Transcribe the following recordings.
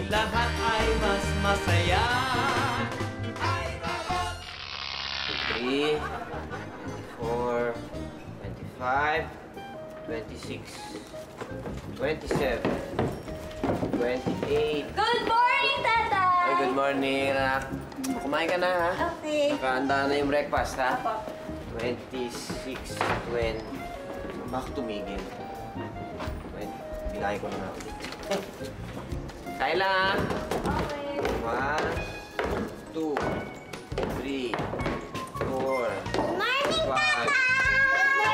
lahat ay mas masaya. iRobot! 3, 4, 25, 26, 27, 28. Good morning, Tatay! Ay, good morning, anak. Kumain ka na, ha? Okay. Nakahanda na yung breakfast, ha? Apo. 26, 20. Bakit tumigil? Wait, binahin ko na nga ulit. Kaya lang, ha? Okay. 1, 2, 3, 4, Morning, 5.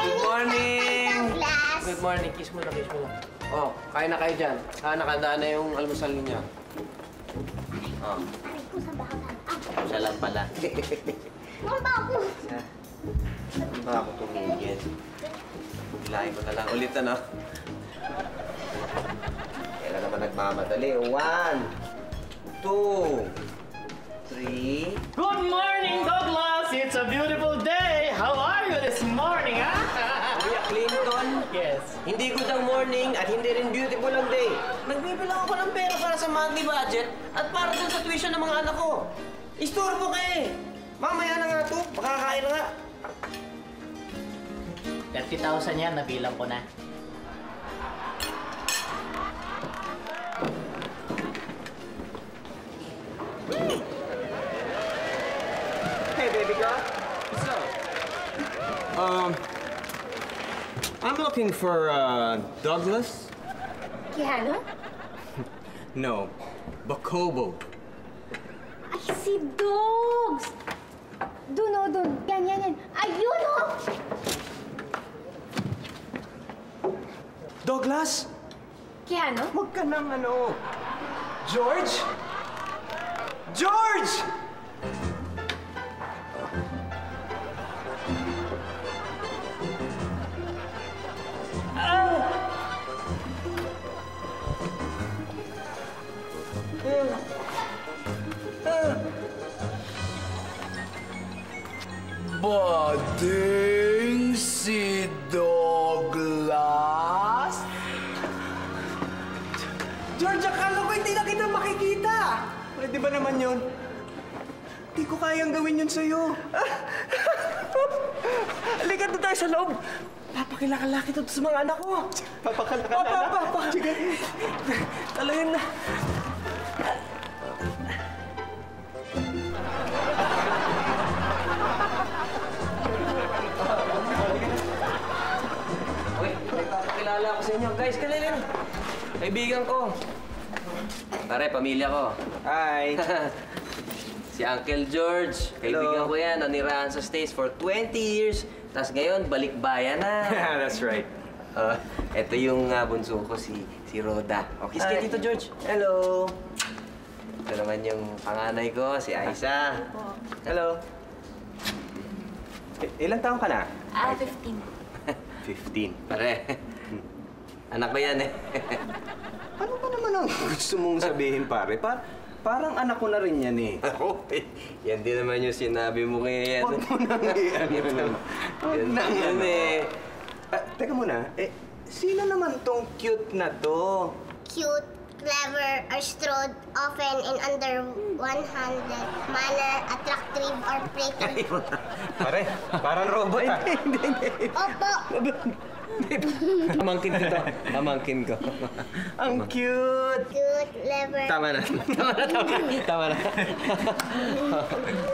Good morning! Class. Good morning. Kiss mo na, kiss mo na. Oh, kain na kayo dyan. Nakahanda na yung almusal niya. Oh, Aray ko sa bakal. siya lang pala. Mamba ako. Saan ba ako tumigil? Bilahin ko na lang ulit, ano? Kailan naman nagmamadali? 1, 2, 3. Good morning, Douglas! It's a beautiful day! How are you this morning, ha? Kuya Clinton, Yes. hindi good ang morning at hindi rin beautiful ang day. Nagbibilang ako ng pera para sa monthly budget at para dun sa tuition ng mga anak ko. Istorbo ka eh! Mamaya na nga to, makakain na nga. 30,000 yan, nabilang ko na. Hey, baby girl. What's up? I'm looking for, Douglas? Kihano? No, Bacobo. Ay, si Dogs! Doon, oh, doon. Yan. Ayun, oh! Douglas? Kihano? Huwag ka nang ano. George? George! Bading si Douglas? George, akala ko hindi na kita makikita. Pwede ba naman yun? Hindi ko kayang gawin yun sa'yo. Halika doon tayo sa loob. Papakilala kita sa mga anak ko. Papakilala? Papa. Sige. Talayan na. Uy, papakilala ako sa inyo. Guys, kalilin. Kaibigan ko. Pare, pamilya ko. Hi. Si Uncle George. Kaibigan ko yan. Nanirahan sa States for 20 years. Tapos ngayon, balik bayan na. That's right. Ito yung bunso ko, si Rhoda. O, kiss kay Tito George. Hello. Ito naman yung panganay ko, si Aiza. Hello. Ilang taon ka na? 15. 15. Pare, anak ko yan eh. Ano ba naman ang gusto mong sabihin, pare? Parang anak ko na rin yan eh. Ako, yan din naman yung sinabi mo ngayon. Huwag mo nang i-ano. Yan naman eh. Teka muna, sino naman tong cute na to? Cute, clever, or strode, often in under 100 manner, attractive, or pretty. Pare, parang robot ah. Opo! Pamangkin ko to. Pamangkin ko. Ang cute! Cute, clever. Tama na. Tama na.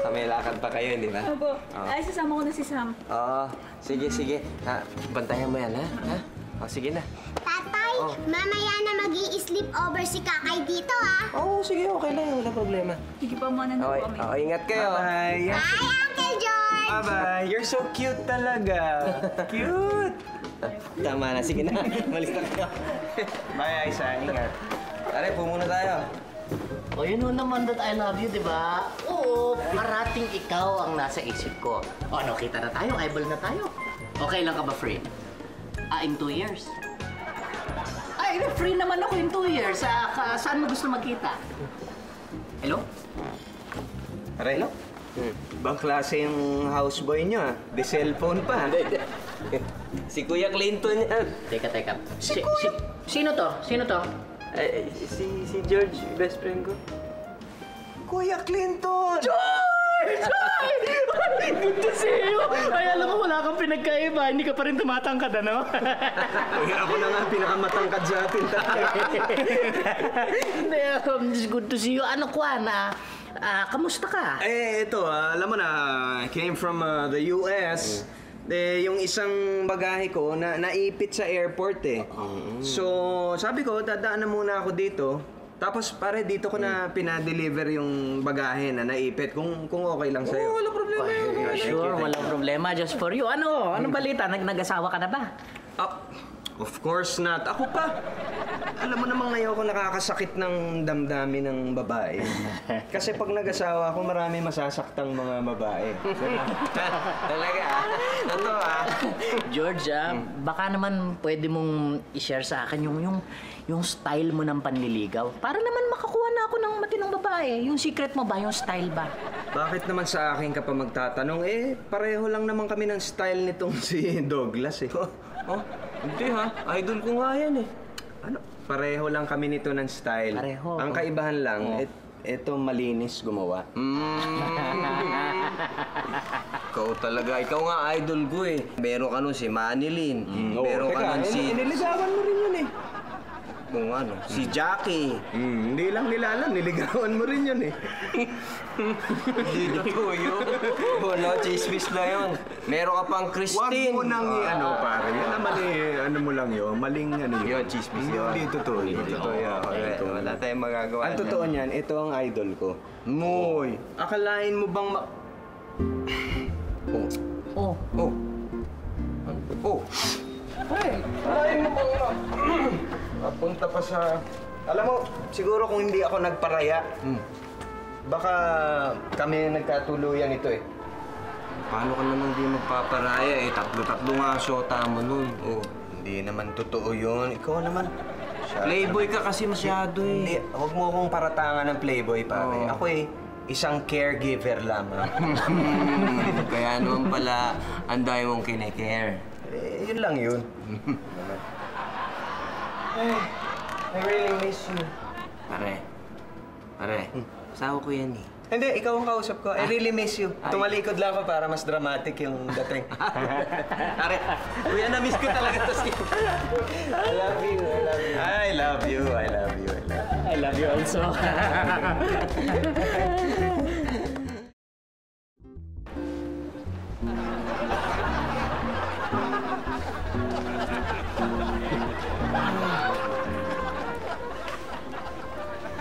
May lakad pa kayo, di ba? Opo. Ay, sasama ko na si Sam. Oo. Sige. Bantayan mo yan, ha? Sige na. Tatay, mamaya na mag-i-sleep over si Kakay dito, ha? Oo, sige. Okay lang. Wala problema. Sige pa muna na Okay. kami. Ingat kayo. Bye! Bye, Uncle George! Bye-bye! You're so cute talaga. Cute! Tama na. Sige na. Malis na kayo. Bye, Aiza. Ingat. Tara, po muna tayo. O yun ho naman that I love you, di ba? Oo, parating ikaw ang nasa isip ko. O ano, kita na tayo, eyeball na tayo. Okay lang ka ba, free? In 2 years? Ay, free naman ako in 2 years. Saan mo gusto magkita? Hello? Aray, bang klase yung houseboy niyo ah? Di cellphone pa. Si Kuya Clinton yan. Teka. Sino to? Si George, best friend ko. Kuya Clinton! George! Ay! Good to see you! Ay, alam ko wala kang pinagkaiba. Hindi ka pa rin tumatangkad, ano? Kuya, ako na nga pinakamatangkad sa atin tayo. Hindi, it's good to see you. Ano, Kwan, kamusta ka? Ito, alam mo na, came from the US. Yung isang bagahe ko naipit sa airport eh. So, sabi ko, dadaan na muna ako dito. Tapos pare, dito ko na pinadeliver yung bagahe na naipit. Kung okay lang sa'yo. Oo, walang problema yun. Sure, walang problema. Just for you. Ano balita? Nag-asawa ka na ba? Of course not. Ako pa. Alam mo namang ngayon ako nakakasakit ng damdamin ng babae. Kasi pag nag-asawa ako, marami masasaktang mga babae. Talaga Totoo George, baka naman pwede mong i-share sa akin yung style mo ng panliligaw. Para naman makakuha na ako ng matinong babae. Yung secret mo ba? Yung style ba? Bakit naman sa akin ka pa magtatanong? Pareho lang naman kami ng style nitong si Douglas eh. Hindi idol ko nga yan eh. Ano? Pareho lang kami nito ng style. Pareho. Ang kaibahan lang, ito malinis gumawa. Ikaw talaga, ikaw nga idol ko eh. Meron ka nun si Manilyn. Meron ka nun si... Niligawan mo rin yun eh. Kung ano, si Jackie. Hindi lang nila alam, niligawan mo rin yun eh. Hindi na po yun. Wala, chismis na yun. Meron ka pang Christine. Huwag mo nang pare. Yan naman ano mo lang yun. Maling Yun, chismis yun. Hindi totoo. Hindi totoo. Wala tayong magagawa. Ang totoo niyan, ito ang idol ko. Moy! Akalain mo bang Akalain mo bang papunta pa sa... Alam mo, siguro kung hindi ako nagparaya, baka kami nagkatuluyan ito eh. Paano ka naman di magpaparaya eh? Tatlo-tatlo nga syota mo nun. Hindi naman totoo yun. Ikaw naman. Playboy ka kasi masyado eh. Hindi, huwag mo akong paratangan ng playboy, pare. Ako isang caregiver lamang. Kaya naman pala, ang dami mong kinecare. Yun lang yun. I really miss you. Pare, asawa ko yan eh. Hindi, ikaw ang kausap ko. I really miss you. Tumalikod lang ako para mas dramatic yung dating. Pare, kuya, na-miss ko talaga to si... I love you. I love you. I love you. I love you. I love you also.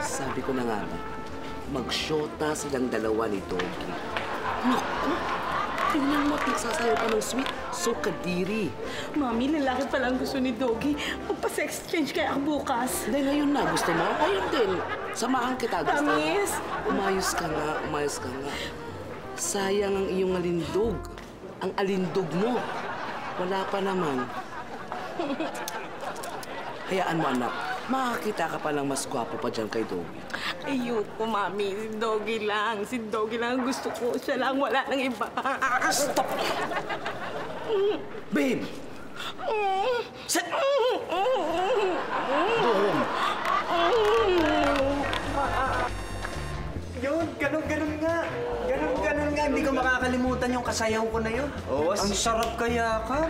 Sabi ko na nga ba, mag-shota silang dalawa ni Doggy. Naku! Tingnan mo, sasayaw pa ng sweet. So kadiri. Mami, lalaki palang gusto ni Doggy. Magpa-sex change kaya ako bukas. Hindi, ngayon na. Gusto mo? Ayun din. Samahan kita. Gusto mo? Promise? Umayos ka nga. Sayang ang iyong alindog. Ang alindog mo. Wala pa naman. Hayaan mo, anak. Makakita ka palang mas gwapo pa dyan kay Doggy. Ayoko, Mami. Si Doggy lang. Si Doggy lang ang gusto ko. Siya lang. Wala nang iba. Stop! Babe! Doon! Yun, ganun nga. Ganun nga. Hindi ko makakalimutan yung kasayaw ko na yun. Ang sarap kaya ka.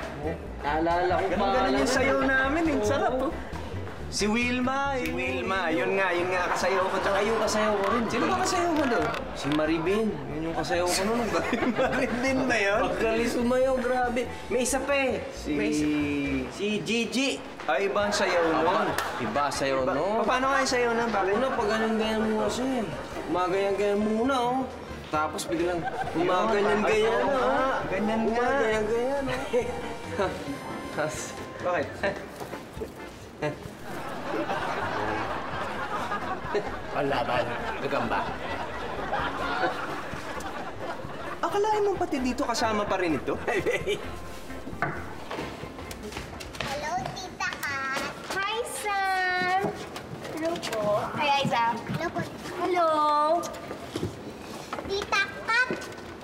Naalala ko pa. Ganun yung sayaw namin. Ang sarap. Si Wilma. Yun nga kasayaw ko. Tsaka yung kasayaw ko rin. Sino ba kasayaw mo doon? Si Maribin. Yun yung kasayaw ko nun. Maribin ba yun? Pagkalis sumayaw, grabe. May isa pa eh. Si Gigi. Ay, iba ang sayaw nun. Iba sayaw nun. Paano nga yung sayaw nun? Bakit? Una, pag ganyan-ganyan mo kasi. Magayan-ganyan muna, oh. Tapos biglang gumaganyan-ganyan, oh. Ganyan nga. Gumaganyan-ganyan, oh. Bakit? Palaban. Gagamba. Akalain mo pati dito kasama pa rin ito? Hello, Tita Kat. Hi, Sam. Hello po. Hi, Sam. Hello po. Hello. Tita Kat,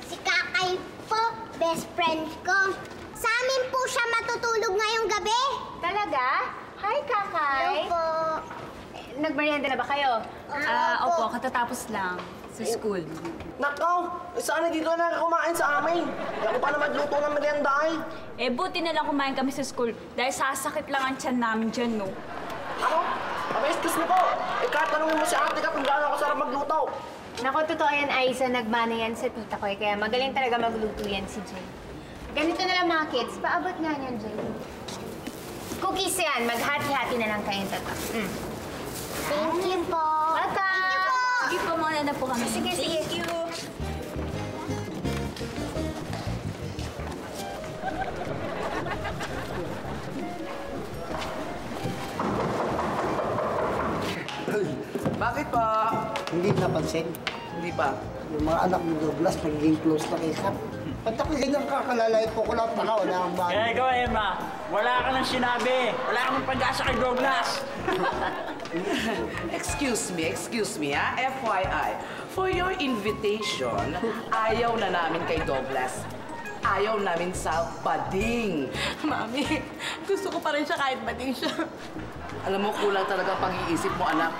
si Kakay po, best friend ko. Sa amin po siya matutulog ngayong gabi. Talaga? Hi, Kakay. Hello po. Nagmerienda na ba kayo? Opo, katatapos lang sa school. Nakaw! Sana dito na kumain sa amin. Hindi ako pa na magluto ng merienda ay. Buti na lang kumain kami sa school dahil sasakit lang ang tiyan namin dyan, no? Ano? Excuse me po. Tanungin mo si ate ka kung gaano ako sarap magluto. Naku, totoo yan, Aiza. Nagmana yan sa tita ko kaya magaling talaga magluto yan si Jay. Ganito na lang mga kids. Paabot nga niyan, Jay. Cookies yan. Maghati-hati na lang kayong tatap. Thank you po. Welcome! Sige po, muna na po kami. Sige, sige. Thank you. Bakit pa? Hindi napansin. Hindi pa. Yung mga anak ni Douglas, naging close na kay Sam. Ba't ako ganyan kakalalay po ko lang taka, wala akong bago. Kaya ikaw, Emma, wala ka nang sinabi. Wala kang pag-asa kay Douglas. Excuse me, ha? FYI, for your invitation, ayaw na namin kay Douglas. Ayaw namin sa bading. Mami, gusto ko pa rin siya kahit bading siya. Alam mo, kulang talaga pag-iisip mo, anak.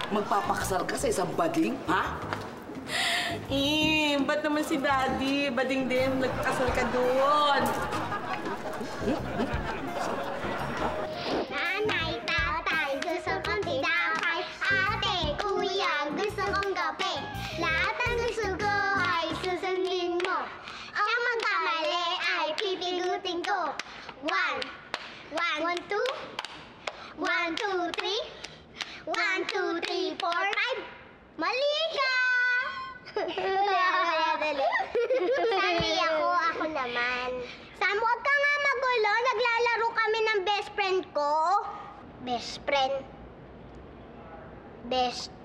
Magpapakasal ka sa isang bading, ha? Ba't naman si Daddy? Bading din, nagkasal ka doon. Nanay, tatay, gusto kong tinapay. Ate, kuya, gusto kong kape. Lahat ng gusto ko ay susundin mo. Ang magkamali ay pipigutin ko. 1, 2, 1, 2, 3. 1, 2, 3, 4, 5. Mali ka! Sanay ako naman. Sam, huwag ka nga magulo. Naglalaro kami ng best friend ko. Best friend. Best.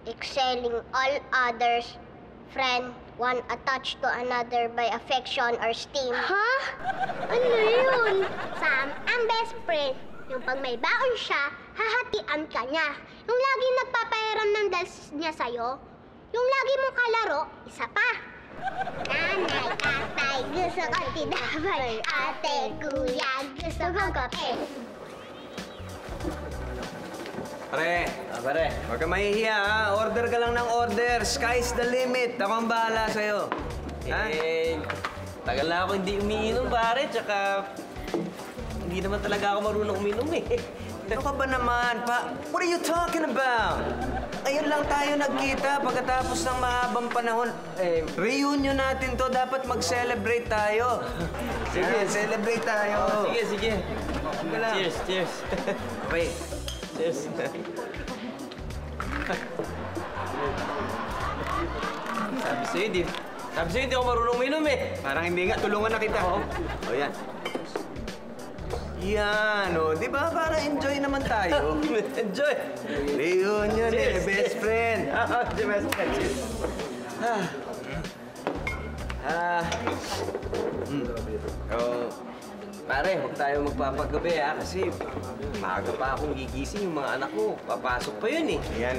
Excelling all others. Friend. One attached to another by affection or steam. Ha? Ano yun? Sam, ang best friend, yung pag may baon siya, hahatian ka niya. Yung lagi nagpapahiram ng dals niya sa'yo, yung lagi mong kalaro, isa pa. Nanay, tatay, gusto ko tinapay. Ate, kuya, gusto ko kape. Pare, huwag ka mahihiya ha. Order ka lang ng order. Sky's the limit. Ako ang bahala sa'yo. Ha? Tagal na ako hindi umiinom, pare. Tsaka, hindi naman talaga ako marunong uminom eh. Ano ka ba naman? What are you talking about? Ayun lang tayo nagkita pagkatapos ng mahabang panahon. Reunion natin to. Dapat mag-celebrate tayo. Sige, celebrate tayo. Sige. Cheers. Okay. Cheers. Sabi sa'yo, hindi ako marunong uminom eh. Parang hindi nga. Tulungan na kita. O yan. Yan, o. Di ba? Para enjoy naman tayo. Enjoy! Reunion best friend. Si best friend. Cheers. Pare, huwag tayo magpapagabi ha, kasi maaga pa akong gigising, yung mga anak ko, papasok pa yun eh. Yan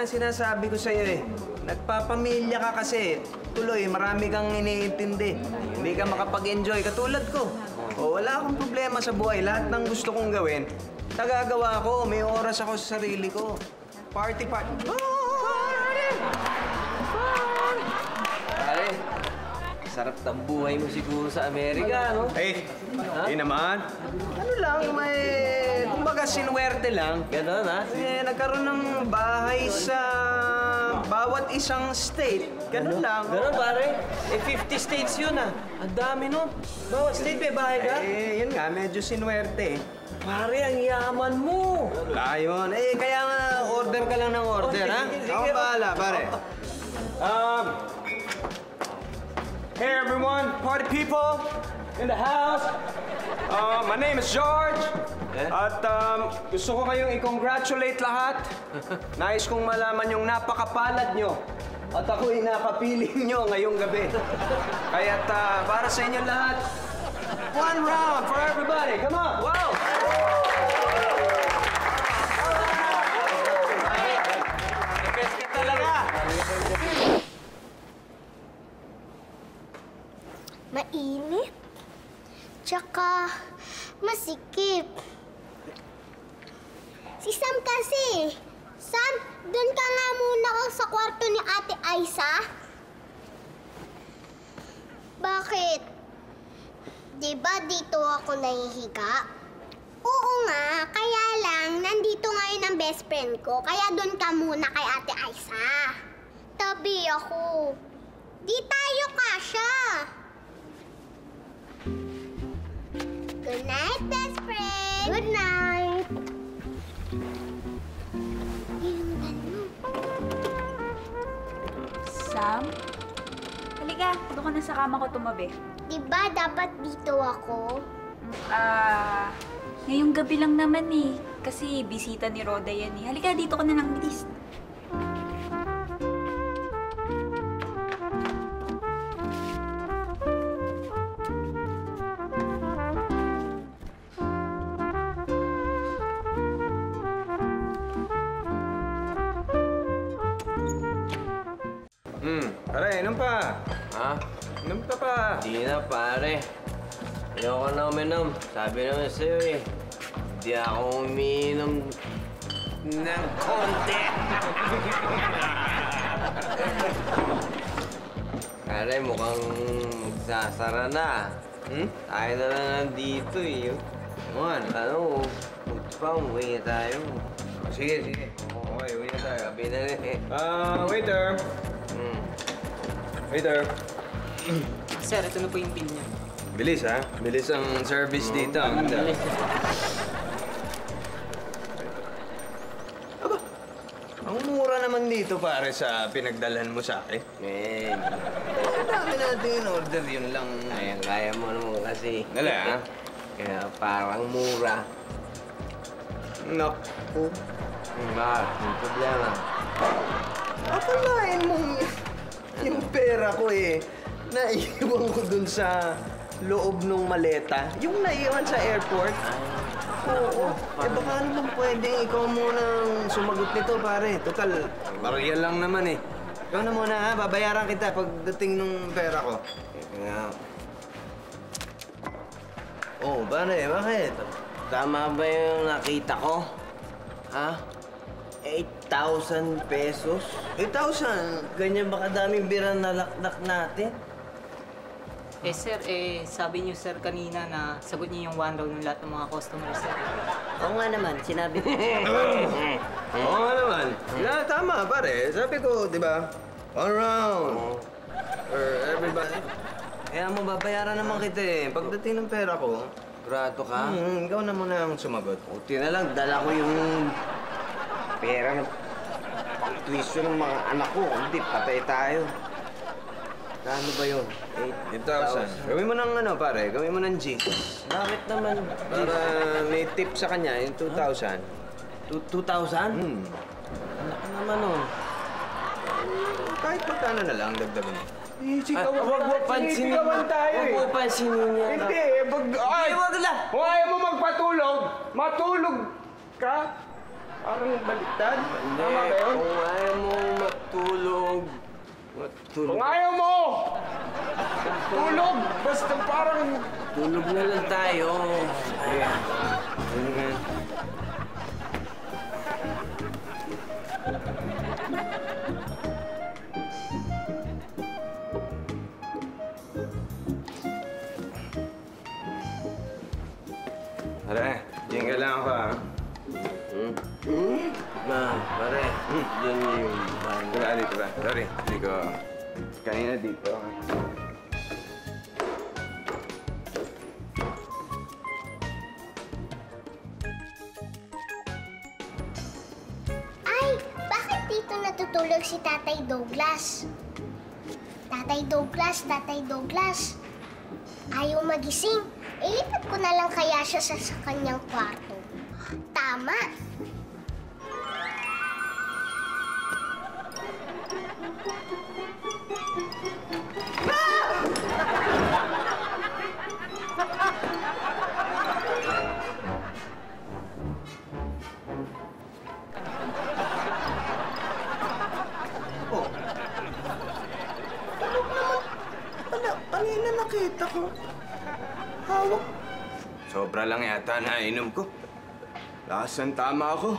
sinasabi ko sa'yo eh. Nagpapamilya ka kasi. Tuloy, marami kang iniintindi. Hindi ka makapag-enjoy katulad ko. O, wala akong problema sa buhay. Lahat ng gusto kong gawin, nagagawa ko. May oras ako sa sarili ko. Party. Pare, sarap ng buhay mo siguro sa Amerika, no? Hindi naman. Ano lang, kumbaga sinuwerte lang. Ganon, ha? Nagkaroon ng bahay sa bawat isang state. Ganon lang. Ganon, pare. 50 states yun, ha? Ang dami nun. Bawat state may bahay ka? Yun nga, medyo sinuwerte. Pare, ang yaman mo. Wala yun. Kaya nga, order ka lang ng order, ha? Sige. Ako bahala, pare. Hey everyone, party people in the house. My name is George. At gusto ko kayong i-congratulate lahat. Nais kong malaman yung napakapalad nyo. At ako'y nakapiling nyo ngayong gabi. Kaya't para sa inyo lahat, one round for everybody. Come on. Wow! The best ka talaga. Mainit. Tsaka masikip. Si Sam kasi. Sam, doon ka nga muna sa kwarto ni Ate Aiza. Bakit? Di ba dito ako nahihiga? Oo nga, kaya lang, nandito ngayon ang best friend ko, kaya doon ka muna kay Ate Aiza. Tabi ako. Di tayo kasya. Good night, best friend. Good night. Sam? Halika, doon ka na sa kama ko tumabi. Di ba dapat dito ako? Ngayong gabi lang naman eh. Kasi bisita ni Roda yan eh. Halika, dito ka na lang, bilis. Pare, inom pa. Ha? Inom ka pa. Hindi na, pare. Ayoko na uminom. Sabi naman sa'yo eh. Hindi ako umiinom ng konti. Pare, mukhang magsasara na. Tayo na lang nandito eh. Ano, buti pa, umuwi na tayo. Sige. Okay, uwi na tayo. Sabi na rin eh. Waiter. Waiter. Sir, ito na po yung bill niya. Bilis, ha? Bilis ang service dito. Bilis. Aba, ang mura naman dito pare sa pinagdalhan mo sa akin. Men, Ang dami natin in order, yun lang. kaya mo naman kasi. Dali, ha? Kaya parang mura. Naku. Ba, yung problema. Akalain mo yung pera ko eh. Naiwan ko dun sa loob ng maleta. Yung naiwan sa airport. Oo. Eh baka naman pwedeng ikaw muna ang sumagot nito pare. Total, barya lang naman eh. Ikaw na muna ha, babayaran kita pagdating ng pera ko. Nga. Oh, pare, bakit? Tama ba yung nakita ko? Ha? 8,000 pesos? 8,000? Ganyan ba kadaming bira na lakdak natin? Eh sir, sabi niyo sir kanina na sagot niyo yung 1 round ng lahat ng mga customers sir. Oo nga naman, sinabi ko. Oo nga naman. Yeah, tama pare. Sabi ko, di ba? 1 round. For everybody. Kaya mo babayaran naman kita eh. Pagdating ng pera ko, Grado ka? ikaw na muna ang sumagot. Buti na lang, dala ko yung pera ng pang-tuition ng mga anak ko. Hindi, patay tayo. Kano ba yun? 8,000. Gawin mo ng ano pare, gawin mo ng G. Bakit naman? Para may tip sa kanya, yung 2,000. 2,000? Laki naman oh. Kahit magkano na lang, dagdagan mo. Huwag mo pansinin. Huwag mo pansinin niya. Hindi, ay! Huwag na! Kung ayaw mo magpatulog, matulog ka. Parang baliktad. Hindi, Tama ba yun? kung ayaw mo matulog. Kung ayaw mo! Tulog! Basta parang... Tulog na lang tayo. Pare, diyan ka lang ako ha. Ma, pare, yun yung bahay. Diba, dito ba? Sorry, hindi ko... Kanina dito. Ay, bakit dito natutulog si Tatay Douglas? Tatay Douglas, Tatay Douglas. Ayaw magising. Ilipat ko na lang kaya siya sa kanyang kwarto. Tama. Kanina nakita ko. Hawak. Sobra lang yata na inom ko. Lakas ng tama ako.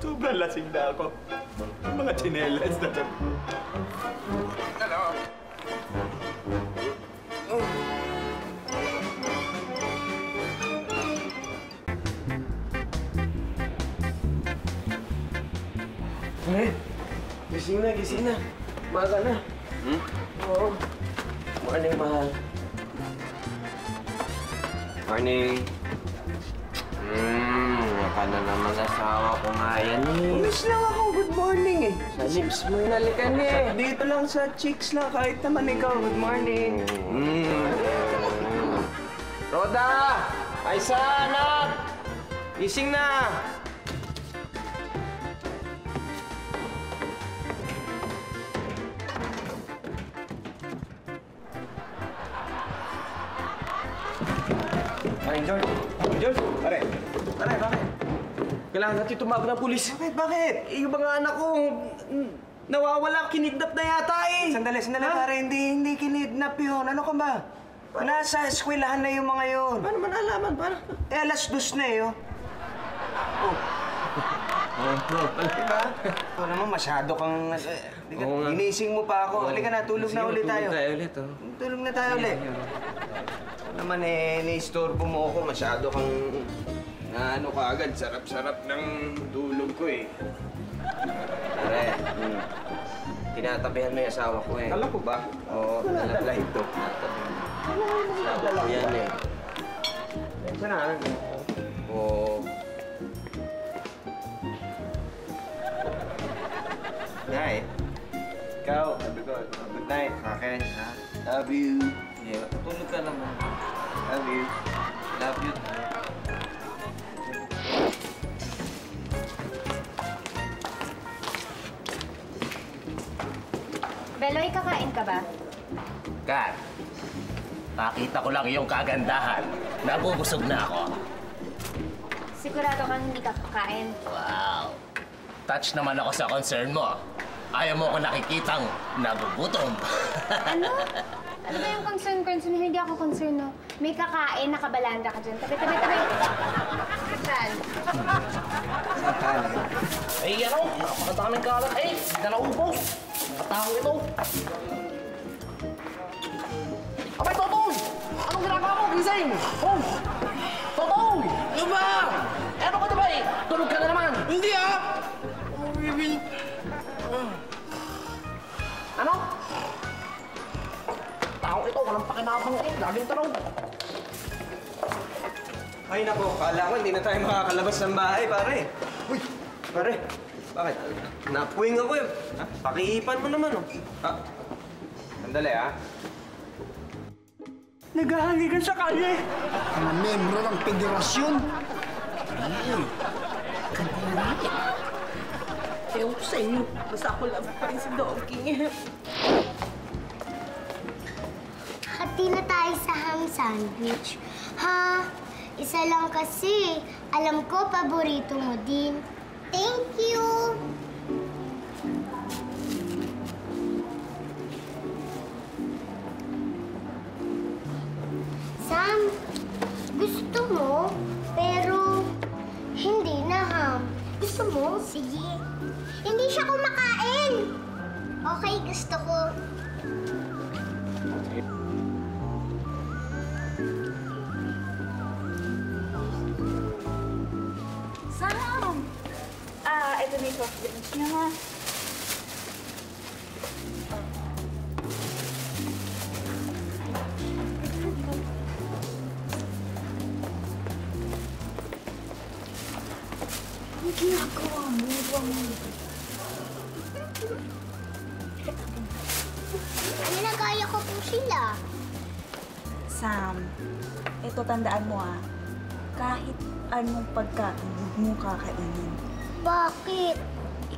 Sobrang lasing na ako. Ang mga tsinelas na to. Gising na. Maga na. Oo. Morning, mahal. Morning. Naka na naman asawa ko nga yan eh. Umis lang ako, good morning eh. Sa lips mo inalikan eh. Dito lang sa cheeks lang, kahit naman ikaw, good morning. Roda! Aisa, anak! Gising na! George! George! Pare, bakit? Kailangan natin tumawag ng pulis. Bakit? Yung mga anak ko, nawawala, kinidnap na yata eh. Sandali, pare. Hindi kinidnap yun. Ano ka ba? Nasa eskwelahan na yung mga yun. Paano man alaman? Alas 2 na eh, oh. Diba? Ito naman, masyado kang... Ginising mo pa ako. Halika na, tulog na ulit tayo. Tulog na tayo ulit. Naman eh, naistorbo mo ako. Masyado kang ano ka agad. Sarap-sarap ng tulog ko eh. Pare, tinatabihan mo yung asawa ko eh. Alam ko ba? Oo, nalala ito. Tinatabihan. Yan eh. Saan? Oo. Night. Ikaw, sabi ko, good night sa akin, ha? Love you. Yeah, tulog ka naman. Love you. Love you. Beloy, kakain ka ba? Kat, nakita ko lang iyong kagandahan. Nabubusog na ako. Sigurado kang hindi ka kakain. Wow. Touch naman ako sa concern mo. Ayaw mo ko nakikitang nagugutom. Ano? Ano ba yung concern? Hindi ako concern, no? May kakain, nakabalanda ka dyan. Tabi. Saan? Ay, ano? Napakadaming kalat. Eh, hindi na naubos. Katao ito. Abay, Totoy! Anong ginagawa mo? Gising! Oh! Totoy! Ano ba? Ano ka diba eh? Tulog ka na naman. Hindi ah! Ano? Tao ito, walang pakinabang eh. Laging tanong. Ay nako, kala ko hindi na tayo makakalabas ng bahay, pare. Uy, pare. Bakit? Napuwing ako eh. Ha? Pakiipan mo naman, oh. Ha? Sandali, ha? Naghahangigan sa kalye. Mga membro ng federasyon. Ewan ko sa inyo. Basta ako love pa rin si Doggy. Hati na tayo sa ham sandwich. Ha? Isa lang kasi. Alam ko, paborito mo din. Thank you! Sam, gusto mo, pero hindi na ham. Gusto mo? Sige. Hindi siya kumakain. Okay, gusto ko. Sam! Ito na yung soft drinks niya, ha? Ang ginagawa mo, Ano na kaya ko po sila? Sam, ito tandaan mo kahit anong pagkain, huwag mo kakainin. Bakit?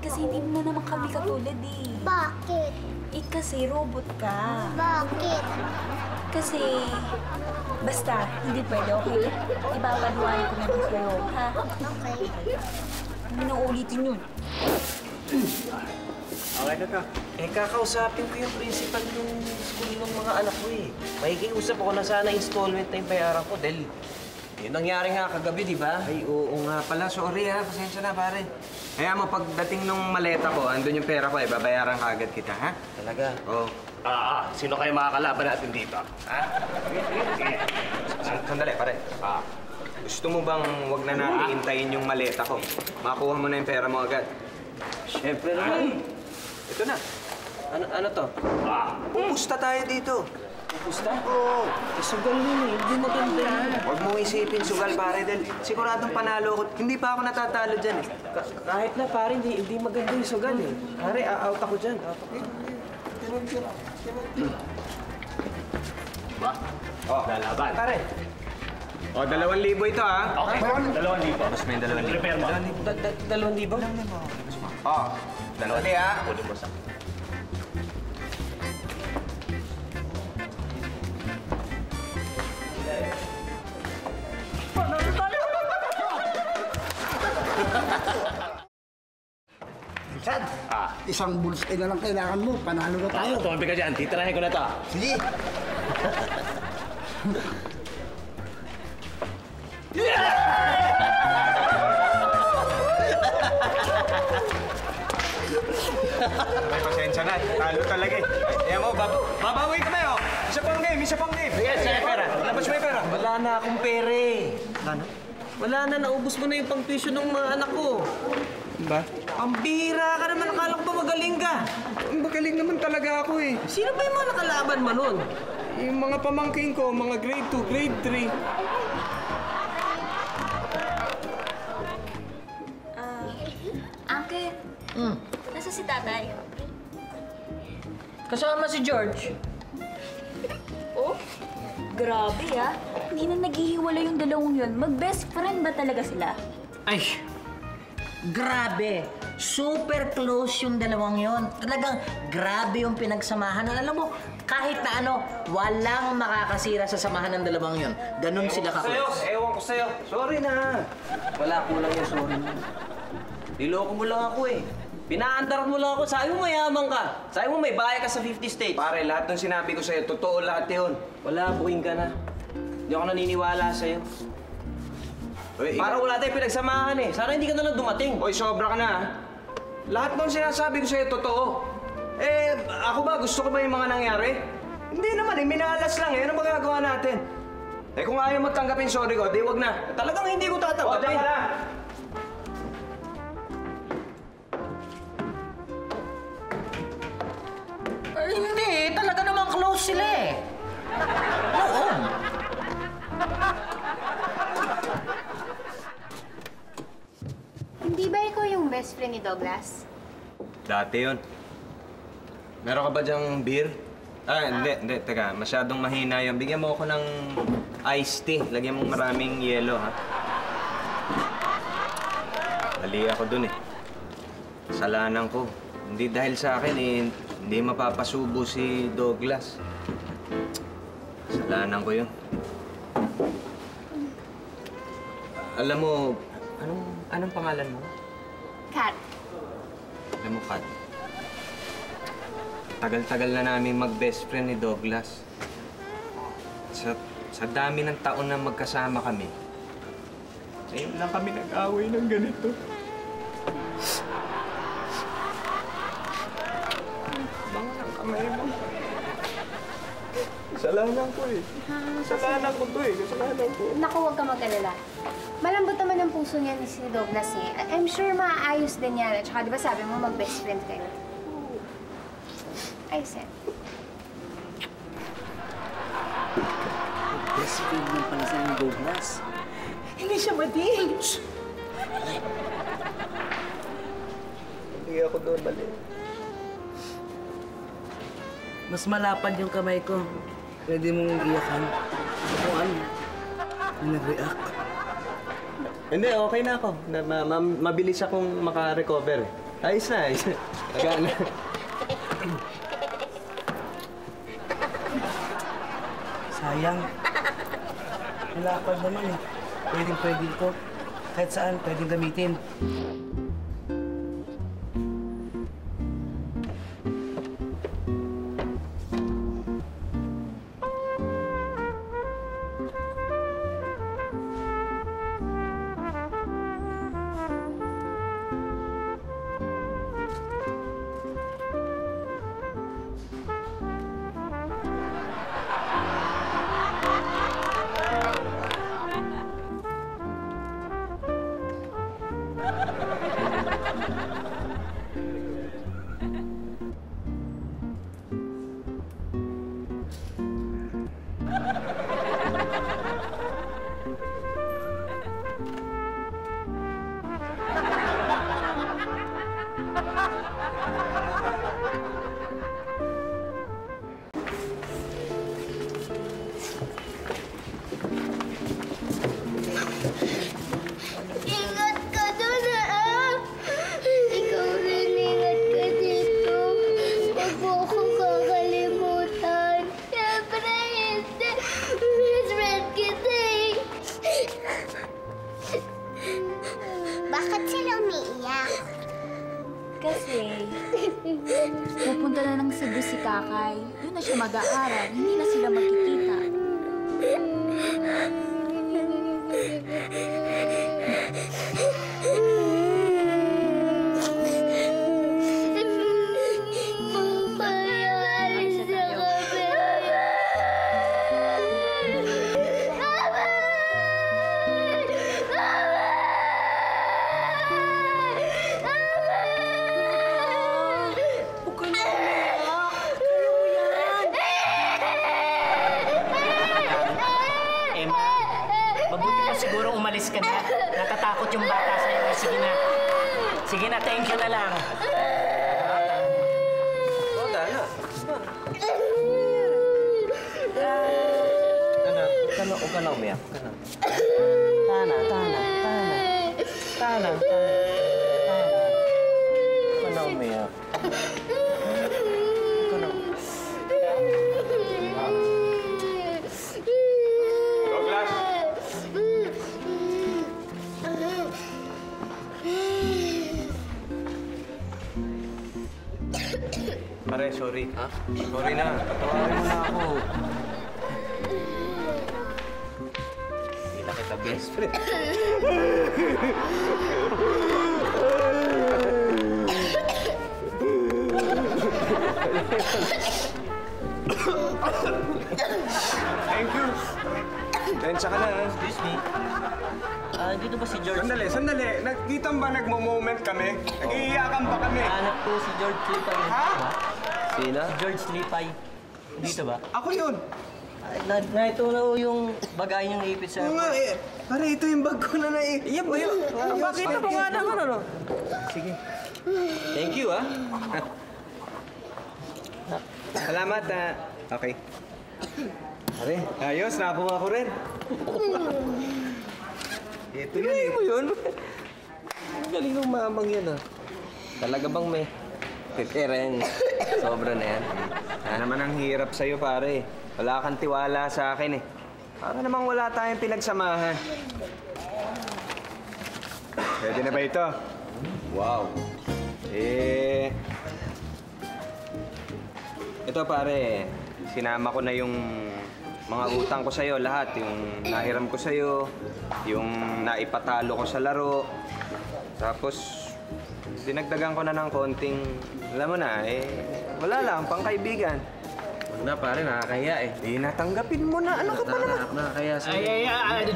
Kasi hindi mo naman kami katulad eh. Bakit? Kasi robot ka. Bakit? Kasi, basta, hindi pwede, okay? Ibabaluhan ko na din sa'yo, ha? Okay. Hindi na ulitin yun. Okay na ka. Kakausapin ko yung principal ng school ng mga anak ko eh. Makikiusap ako na sana installment na yung bayaran ko dahil Yung nangyari nga kagabi, di ba? Ay, oo nga pala. Sorry ha. Pasensya na, pare. Kaya mo, pagdating nung maleta ko, andun yung pera ko eh. Babayaran ka agad kita, ha? Talaga? Oo. Sino kayo makakalaban natin dito? Ha? Sandali, pare. Gusto mo bang wag na natin hintayin yung maleta ko? Makuha mo na yung pera mo agad. Siyempre naman. Ito na. Ano to? Pumusta tayo dito. Pusta? Oo. Sugal yun eh. Hindi maganda yan. Huwag mo isipin sugal, pare. Dahil siguradong panalo ko. Hindi pa ako natatalo dyan eh. Kahit na pare, hindi maganda yung sugal eh. Pare, out ako dyan. Ba? Oh, Lalaban. pare. Oh, 2,000 ito ha. Okay, 2,000. Mas may 2,000. Prepare mo. 2,000? Oh, 2,000 ha. Kunin mo sa... Richard, isang bullseye na lang kailangan mo. Panalo na tayo. Tumabi ka dyan. Titirahin ko na to. Sige. May pasensya na. Talo talaga eh. Kaya mo, babawi kami oh. Isa pang game, isa pang game. Yes, sir. Pera. Labas mo yung pera. Wala na akong pere. Wala na, naubos mo na yung pang-tuition ng mga anak ko. Ba? Ang bihira ka naman, akala ko ba magaling ka? Magaling naman talaga ako eh. Sino ba yung mga nakalaban mo nun? Yung mga pamangking ko, mga grade 2, grade 3. Uncle, nasa si tatay? Kasama si George. Oh, grabe Hindi na naghihiwalay yung dalawang yun. Mag-best friend ba talaga sila? Ay, grabe. Super close yung dalawang yon. Talagang grabe yung pinagsamahan. Alam mo, kahit na ano, walang makakasira sa samahan ng dalawang yon. Ganon sila ka-close. Ewan ko sa'yo. Sorry na. Wala, kulang yung sorry mo. Niloko mo lang ako eh. Pinaandar mo lang ako. Sabi mo mayaman ka. Sabi mo may bahay ka sa 50 states. Pare, lahat ng sinabi ko sa'yo, totoo lahat yun. Wala, buking ka na. Hindi ako naniniwala sa'yo. Uy, Parang wala tayong pinagsamahan eh. Sana hindi ka na lang dumating. Uy, sobra ka na ha. Lahat ng sinasabi ko sa'yo, totoo. Eh, ako ba? Gusto ko ba yung mga nangyari? Hindi naman eh, minalas lang eh. Ano magagawa natin? Eh, kung ayaw mo tanggapin sorry ko, di wag na. Talagang hindi ko tatanggapin. Diyan ka na. Hindi, talaga namang close sila eh. Noon. Hindi ba ikaw yung best friend ni Douglas? Dati yun. Meron ka ba dyang beer? Hindi. Teka, masyadong mahina yun. Bigyan mo ako ng iced tea. Lagyan mo maraming yelo, ha? Mali ako dun eh. Kasalanan ko. Hindi dahil sa akin eh, hindi mapapasubo si Douglas. Kasalanan ko yun. Alam mo, anong pangalan mo? Kat. Alam mo, Kat, tagal-tagal na namin mag-best friend ni Douglas. Sa dami ng taon na magkasama kami, ngayon lang kami nag-away ng ganito. Banga ng kamay mo. Kasalanan ko eh. Kasalanan ko to eh. Kasalanan ko. Naku, huwag ka mag-alala. Malambot naman ang puso niya ni si Douglas eh. I'm sure maaayos din yan. At saka di ba sabi mo mag-best friend kayo? Ayos yan. Best friend mo pala sa yung Douglas. Hindi siya mading. Hindi ako doon mali. Mas malapad yung kamay ko. Pwede mong iyakan. Kung ano, nag-react. Hindi, okay na ako. Mabilis akong maka-recover. Ayos na, ayos na. Nagana. Sayang. Malapad naman eh. Pwede ito. Kahit saan, pwedeng gamitin. doon na siya mag-aaral. Hindi na sila magkikita. Mabuti pa siguro umalis ka na. Natatakot yung bata sa'yo. Sige na. Sige na, thank you na lang. Wala na. Huwag ka na umiyak. Tana. Huwag ka na umiyak. Pare, sorry. Ha? Sorry na. Tawarin mo na ako. Hindi na kita best friend. Thank you. Tensya ka na, ha? Excuse me. Dito ba si George? Sandali. Dito ba nagmo-moment kami? Nag-iiyakan ba kami? Hanap ko si George Lipay. Ha? Sino? Si George Lipay. Dito ba? Ako yun. Na ito na yung bagay niyang ipit sa... Oo nga eh. Pare, ito yung bag ko na Iyan ba yun? Bakit na nga naman, ano? Sige. Thank you, ah. Salamat, okay. Pare, ayos. Nakakuha ko rin. Ito yun eh. mo yun? Ang galing ng mamang yan, ah. Talaga bang may pipera yan? Sobra na yan. Ano naman ang hirap sa'yo, pare. Wala kang tiwala sa akin eh. Para namang wala tayong pinagsamahan. Pwede na ba ito? Wow. Ito pare, sinama ko na yung mga utang ko sa'yo, lahat. Yung nahiram ko sa'yo, yung naipatalo ko sa laro. Tapos, dinagdagan ko na ng konting, alam mo na, wala lang, pang kaibigan. Huwag na, pare. Nakakahiya eh. Natanggapin mo na. Ano ka pa naman? Nakakahiya sa'yo.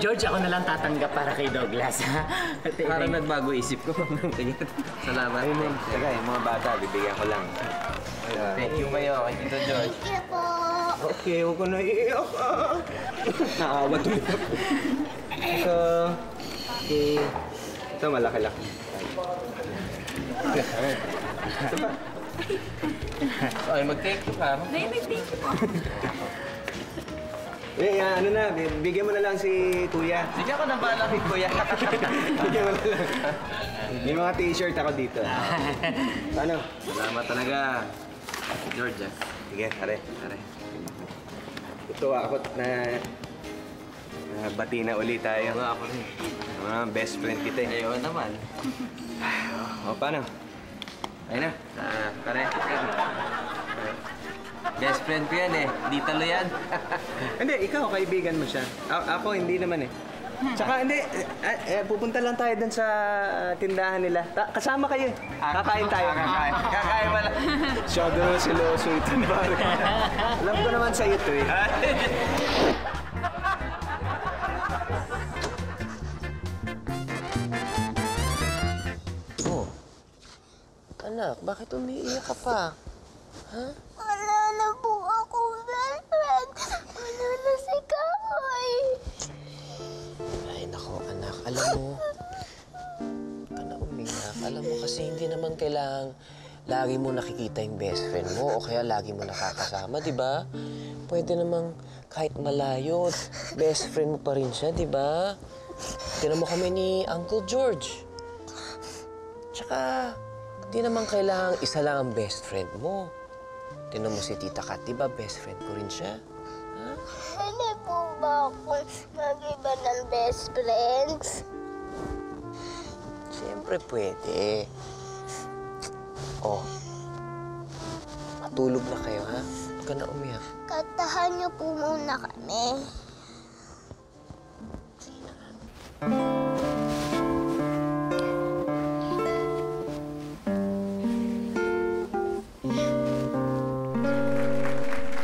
George, ako na lang tatanggap para kay Douglas. Parang nagbago isip ko. Salamat. Teka, yung mga bata, bibigyan ko lang. Thank you kayo kay Tito George. Thank you po. Okay, huwag ko na iiyak. Naawa tuloy ako. Ito, malaki-laki. Ito pa. Ay, mag-take you ka. Thank you po. Ano na, bigyan mo na lang si Kuya. Sige ako nang bahala kay Kuya. Bigyan mo na lang. May mga t-shirt ako dito. Ano? Salamat talaga. George, ah. Sige, pare. Ito ako na bati na ulit tayo. Nga ako rin. Best friend kita eh. Ayaw naman. O, paano? Ayun na. Pare. Best friend ko yan eh. Di talo yan. Hindi, ikaw, kaibigan mo siya. Ako, hindi naman eh. Tsaka hindi, pupunta lang tayo dun sa tindahan nila. Kasama kayo eh. Kakain tayo. Kakain pala. Masyado na siloso ito, pare. Alam ko naman sa'yo ito eh. Oh. Anak, bakit umiiyak ka pa? Ha? Wala na po ako, best friend. Wala na si Kahoy. Ay, nako, anak. Alam mo, ka na umiyak. Alam mo kasi hindi naman kailangang lagi mo nakikita yung best friend mo o kaya lagi mo nakakasama, di ba? Pwede namang kahit malayo, best friend mo pa rin siya, di ba? Tinan mo kami ni Uncle George. Tsaka, di naman kailangang isa lang ang best friend mo. Tinan mo si Tita Kat, di ba best friend ko rin siya? Ha? Pwede po ba ako mag-iba ng best friends? Siyempre pwede. Oh, matulog na kayo, ha? ka na umiyak? Kantahan niyo po muna kami.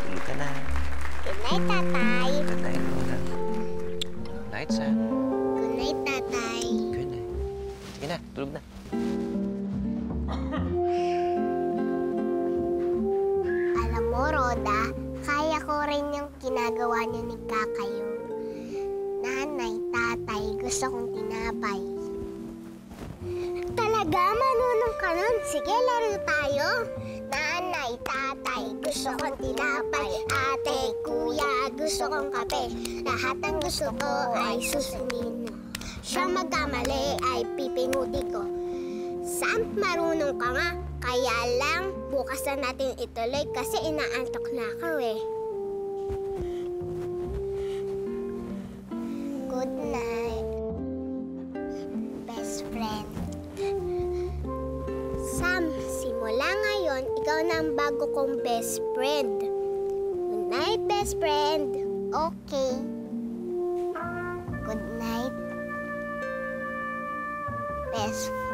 Tulog ka na. Good night, Tatay. Good night, Lola. Good night, son. Good night, Tatay. Good night. Sige na, tulog na. Alam mo, Roda, kaya ko rin yung ginagawa niyo ni Kakayo. Nanay, Tatay, gusto kong tinapay. Talaga, manunong ka nun. Sige, laro tayo. Nanay, Tatay, gusto kong tinapay. Ate, Kuya, gusto kong kape. Lahat ng gusto ko ay susundin mo. Siya magkamali ay pipinuti ko. Sam, marunong ka nga. Kaya lang, bukas na natin ituloy kasi inaantok na ako eh. Good night, best friend. Sam, simula ngayon, ikaw na ang bago kong best friend. Good night, best friend. Okay. Good night, best friend.